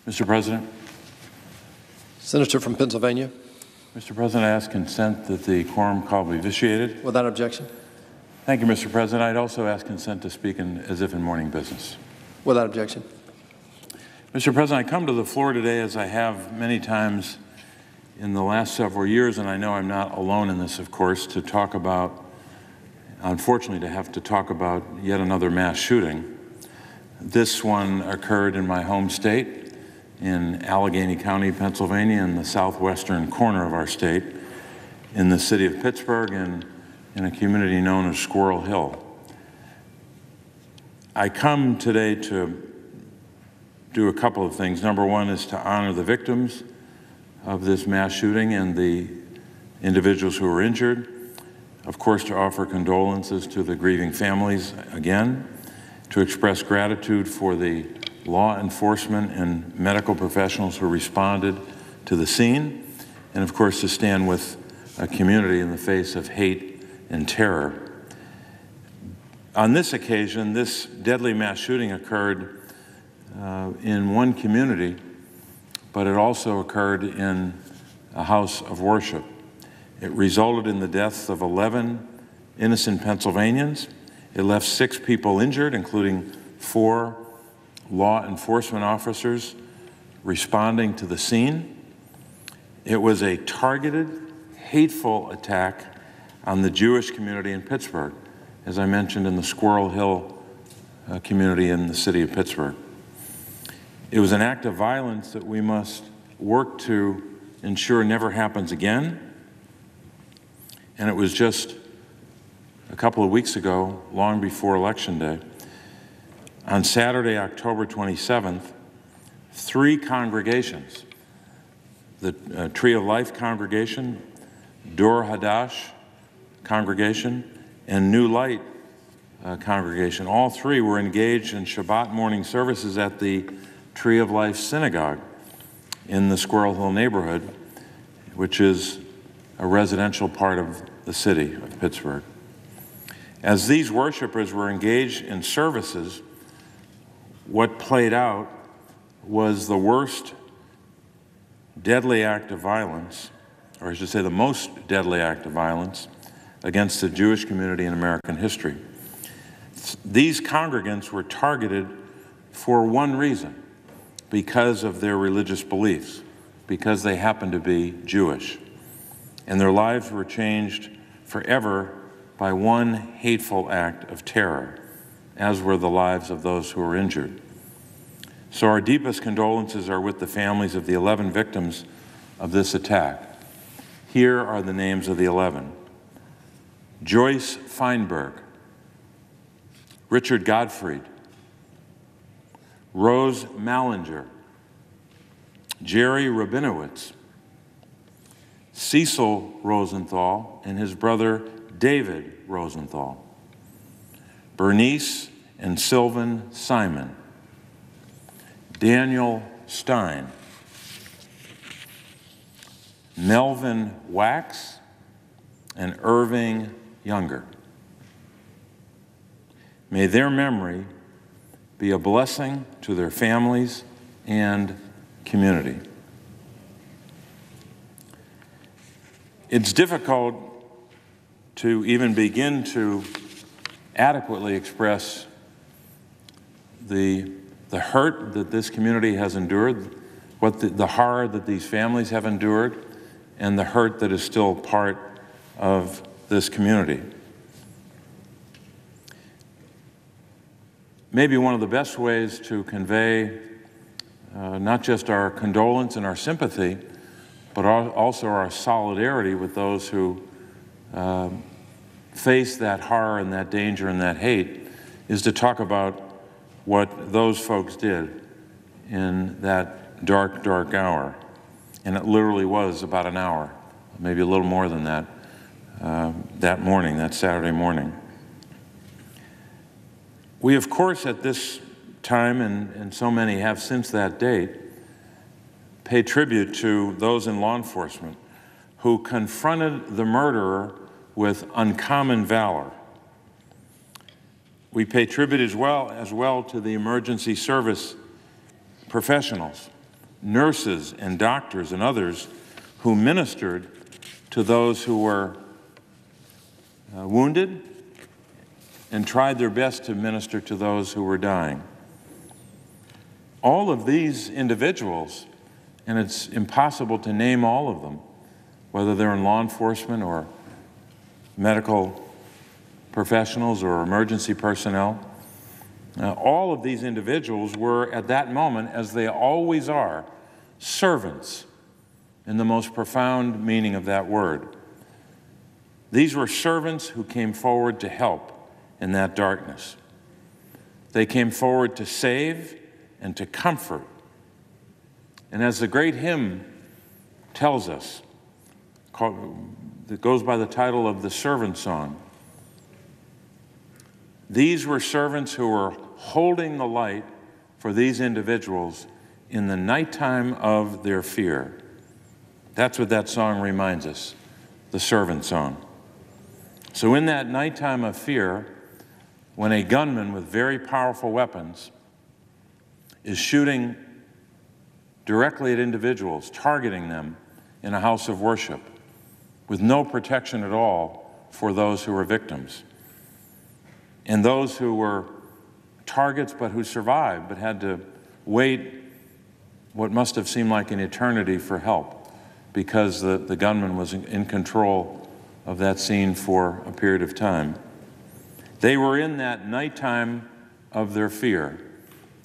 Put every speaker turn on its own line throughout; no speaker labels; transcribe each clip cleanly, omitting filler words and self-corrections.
Mr. President.
Senator from Pennsylvania.
Mr. President, I ask consent that the quorum call be vitiated.
Without objection.
Thank you, Mr. President. I'd also ask consent to speak as if in morning business.
Without objection.
Mr. President, I come to the floor today, as I have many times in the last several years, and I know I'm not alone in this, of course, to talk about, unfortunately, to have to talk about yet another mass shooting. This one occurred in my home state, in Allegheny County, Pennsylvania, in the southwestern corner of our state, in the city of Pittsburgh, and in a community known as Squirrel Hill. I come today to do a couple of things. Number one is to honor the victims of this mass shooting and the individuals who were injured. Of course, to offer condolences to the grieving families again, to express gratitude for the law enforcement and medical professionals who responded to the scene, and of course to stand with a community in the face of hate and terror. On this occasion, this deadly mass shooting occurred in one community, but it also occurred in a house of worship. It resulted in the deaths of 11 innocent Pennsylvanians. It left 6 people injured, including 4 law enforcement officers responding to the scene. It was a targeted, hateful attack on the Jewish community in Pittsburgh, as I mentioned, in the Squirrel Hill community in the city of Pittsburgh. It was an act of violence that we must work to ensure never happens again. And it was just a couple of weeks ago, long before Election Day, on Saturday, October 27th, 3 congregations, the Tree of Life congregation, Dor Hadash congregation, and New Light congregation, all 3 were engaged in Shabbat morning services at the Tree of Life Synagogue in the Squirrel Hill neighborhood, which is a residential part of the city of Pittsburgh. As these worshipers were engaged in services, what played out was the worst deadly act of violence, or I should say the most deadly act of violence against the Jewish community in American history. These congregants were targeted for one reason: because of their religious beliefs, because they happened to be Jewish. And their lives were changed forever by one hateful act of terror, as were the lives of those who were injured. So our deepest condolences are with the families of the 11 victims of this attack. Here are the names of the 11. Joyce Feinberg, Richard Gottfried, Rose Mallinger, Jerry Rabinowitz, Cecil Rosenthal and his brother David Rosenthal, Bernice and Sylvan Simon, Daniel Stein, Melvin Wax, and Irving Younger. May their memory be a blessing to their families and community. It's difficult to even begin to adequately express the hurt that this community has endured, the horror that these families have endured, and the hurt that is still part of this community. Maybe one of the best ways to convey not just our condolence and our sympathy, but also our solidarity with those who face that horror and that danger and that hate, is to talk about what those folks did in that dark, dark hour. And it literally was about an hour, maybe a little more than that, that morning, that Saturday morning. We, of course, at this time, and so many have since that date, pay tribute to those in law enforcement who confronted the murderer with uncommon valor. We pay tribute as well to the emergency service professionals nurses and doctors and others who ministered to those who were wounded and tried their best to minister to those who were dying. All of these individuals, and it's impossible to name all of them, whether they're in law enforcement or medical professionals or emergency personnel, all of these individuals were at that moment, as they always are, servants in the most profound meaning of that word. These were servants who came forward to help in that darkness. They came forward to save and to comfort. And as the great hymn tells us, that goes by the title of the Servant Song, these were servants who were holding the light for these individuals in the nighttime of their fear. That's what that song reminds us, the Servant Song. So in that nighttime of fear, when a gunman with very powerful weapons is shooting directly at individuals, targeting them in a house of worship, with no protection at all for those who were victims, and those who were targets but who survived but had to wait what must have seemed like an eternity for help because the gunman was in control of that scene for a period of time. They were in that nighttime of their fear,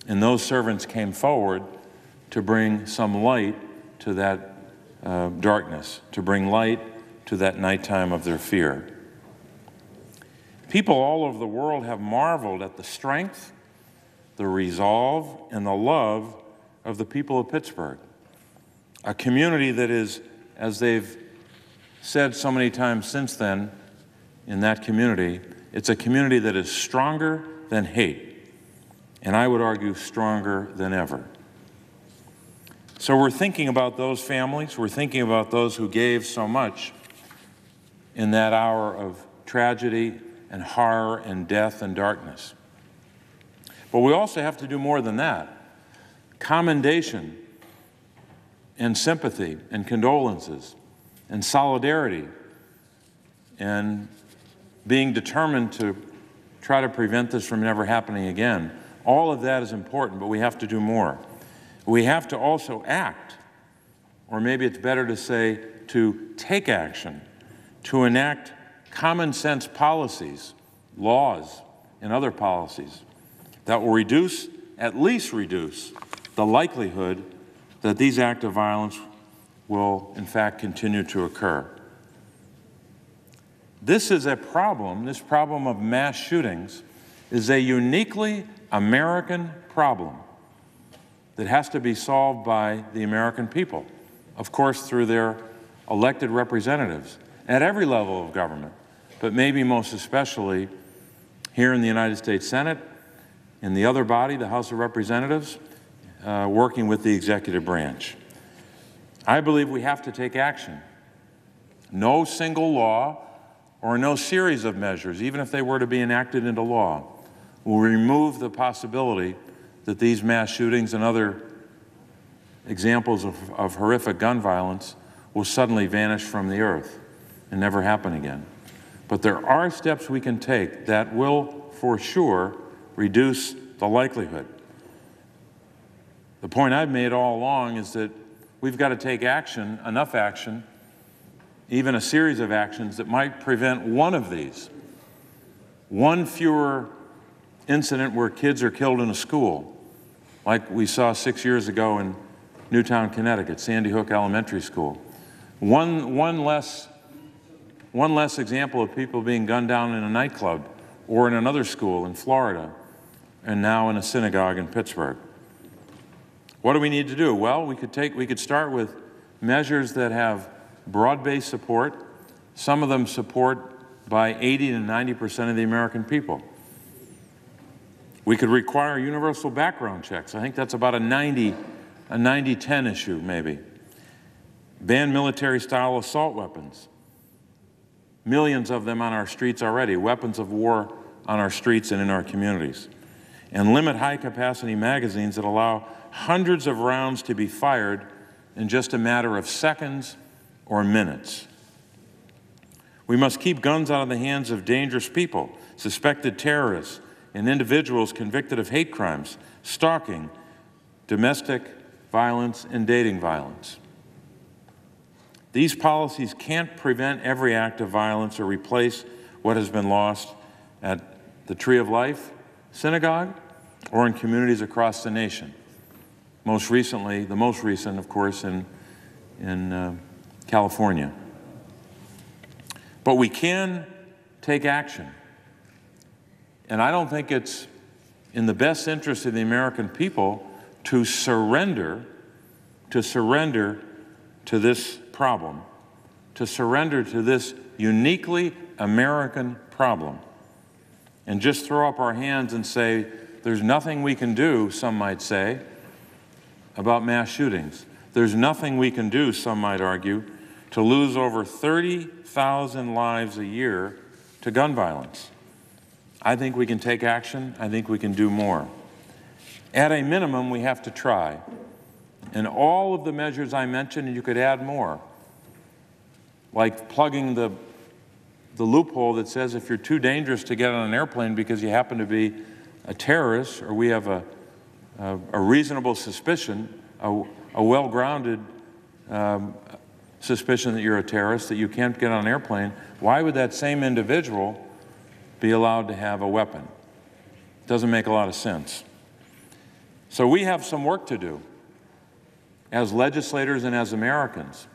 and those servants came forward to bring some light to that darkness, to bring light to that nighttime of their fear. People all over the world have marveled at the strength, the resolve, and the love of the people of Pittsburgh, a community that is, as they've said so many times since then in that community, it's a community that is stronger than hate, and I would argue stronger than ever. So we're thinking about those families, we're thinking about those who gave so much in that hour of tragedy and horror and death and darkness. But we also have to do more than that. Commendation and sympathy and condolences and solidarity and being determined to try to prevent this from never happening again. All of that is important, but we have to do more. We have to also act, or maybe it's better to say to take action, to enact common sense policies, laws, and other policies that will at least reduce the likelihood that these acts of violence will, in fact, continue to occur. This is a problem, this problem of mass shootings is a uniquely American problem that has to be solved by the American people, of course, through their elected representatives at every level of government, but maybe most especially here in the United States Senate, in the other body, the House of Representatives, working with the executive branch. I believe we have to take action. No single law or no series of measures, even if they were to be enacted into law, will remove the possibility that these mass shootings and other examples of horrific gun violence will suddenly vanish from the earth and never happen again. But there are steps we can take that will, for sure, reduce the likelihood. The point I've made all along is that we've got to take action, enough action, even a series of actions that might prevent one of these. One fewer incident where kids are killed in a school, like we saw 6 years ago in Newtown, Connecticut, Sandy Hook Elementary School. One less example of people being gunned down in a nightclub or in another school in Florida, and now in a synagogue in Pittsburgh. What do we need to do? Well, we could start with measures that have broad-based support, some of them support by 80 to 90% of the American people. We could require universal background checks. I think that's about a 90-10 issue, maybe. Ban military-style assault weapons. Millions of them on our streets already, weapons of war on our streets and in our communities. and limit high-capacity magazines that allow hundreds of rounds to be fired in just a matter of seconds or minutes. We must keep guns out of the hands of dangerous people, suspected terrorists, and individuals convicted of hate crimes, stalking, domestic violence, and dating violence. These policies can't prevent every act of violence or replace what has been lost at the Tree of Life Synagogue or in communities across the nation. Most recently, the most recent, of course, in California. But we can take action. And I don't think it's in the best interest of the American people to surrender to this problem, to surrender to this uniquely American problem, and just throw up our hands and say, there's nothing we can do, some might say, about mass shootings. There's nothing we can do, some might argue, to lose over 30,000 lives a year to gun violence. I think we can take action. I think we can do more. At a minimum, we have to try. And all of the measures I mentioned, and you could add more, like plugging the loophole that says if you're too dangerous to get on an airplane because you happen to be a terrorist, or we have a reasonable suspicion, a well-grounded suspicion that you're a terrorist, that you can't get on an airplane, why would that same individual be allowed to have a weapon? It doesn't make a lot of sense. So we have some work to do as legislators and as Americans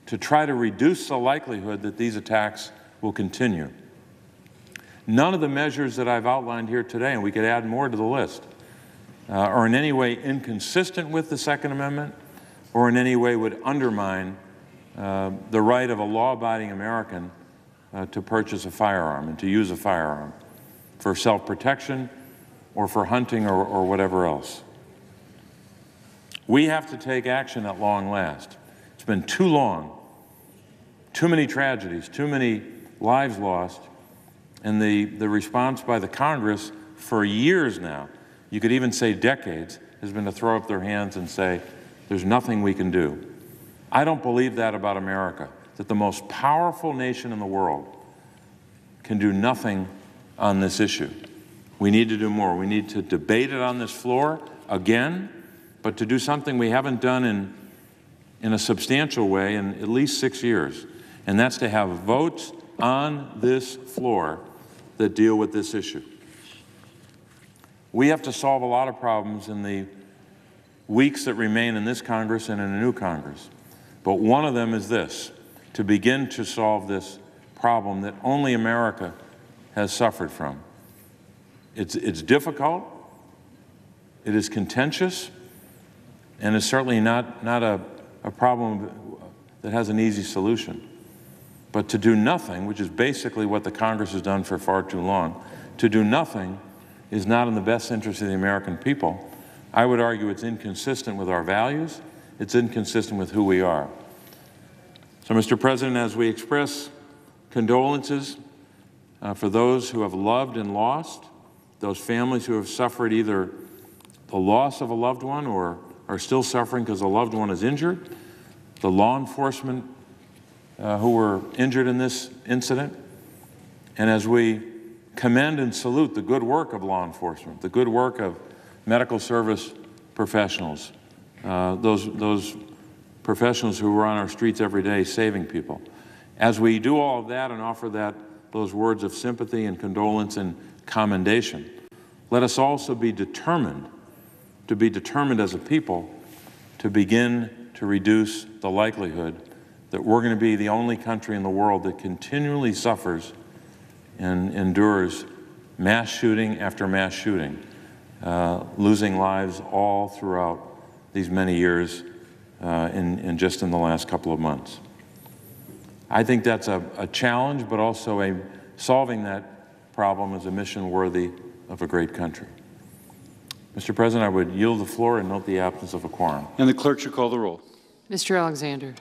to try to reduce the likelihood that these attacks will continue. None of the measures that I've outlined here today, and we could add more to the list, are in any way inconsistent with the Second Amendment or in any way would undermine the right of a law-abiding American to purchase a firearm and to use a firearm for self-protection or for hunting or whatever else. We have to take action at long last. It's been too long, too many tragedies, too many lives lost, and the response by the Congress for years now, you could even say decades, has been to throw up their hands and say, there's nothing we can do. I don't believe that about America, that the most powerful nation in the world can do nothing on this issue. We need to do more. We need to debate it on this floor again, but to do something we haven't done in a substantial way in at least 6 years, and that's to have votes on this floor that deal with this issue. We have to solve a lot of problems in the weeks that remain in this Congress and in a new Congress. But one of them is this, to begin to solve this problem that only America has suffered from. It's difficult, it is contentious, and it's certainly not a problem that has an easy solution. But to do nothing, which is basically what the Congress has done for far too long, to do nothing is not in the best interest of the American people. I would argue it's inconsistent with our values, it's inconsistent with who we are. So, Mr. President, as we express condolences for those who have loved and lost, those families who have suffered either the loss of a loved one or are still suffering because a loved one is injured, the law enforcement who were injured in this incident, and as we commend and salute the good work of law enforcement, the good work of medical service professionals, those professionals who are on our streets every day saving people. As we do all of that and offer those words of sympathy and condolence and commendation, let us also be determined as a people to begin to reduce the likelihood that we're going to be the only country in the world that continually suffers and endures mass shooting after mass shooting, losing lives all throughout these many years just in the last couple of months. I think that's a challenge, but also solving that problem is a mission worthy of a great country. Mr. President, I would yield the floor and note the absence of a quorum.
And the clerk should call the roll.
Mr. Alexander.